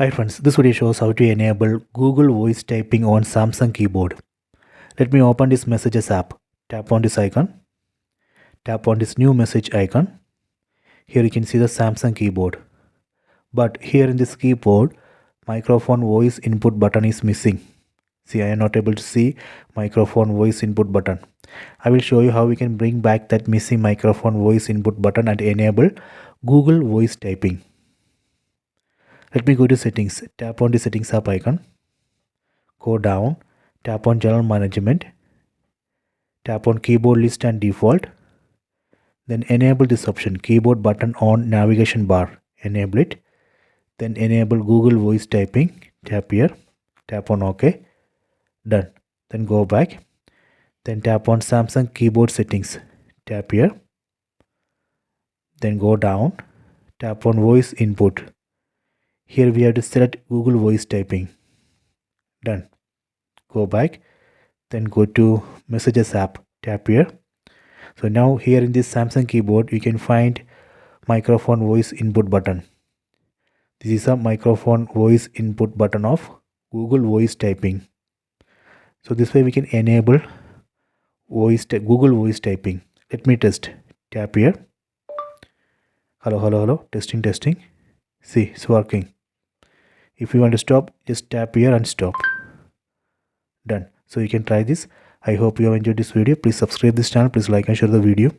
Hi friends, this video shows how to enable Google voice typing on Samsung keyboard. Let me open this messages app. Tap on this icon. Tap on this new message icon. Here you can see the Samsung keyboard. But here in this keyboard, microphone voice input button is missing. See, I am not able to see microphone voice input button. I will show you how we can bring back that missing microphone voice input button and enable Google voice typing. Let me go to settings. Tap on the settings app icon. Go down. Tap on general management. Tap on keyboard list and default. Then enable this option, keyboard button on navigation bar. Enable it. Then enable Google voice typing. Tap here. Tap on OK. Done. Then go back. Then tap on Samsung keyboard settings. Tap here. Then go down. Tap on voice input. Here we have to select Google voice typing. Done. Go back. Then go to messages app. Tap here. So now here in this Samsung keyboard you can find microphone voice input button. This is a microphone voice input button of Google voice typing. So this way we can enable Google voice typing. Let me test. Tap here. Hello. Testing. See, it's working. If you want to stop, just tap here and stop. Done. So you can try this. I hope you have enjoyed this video. Please subscribe this channel. Please like and share the video.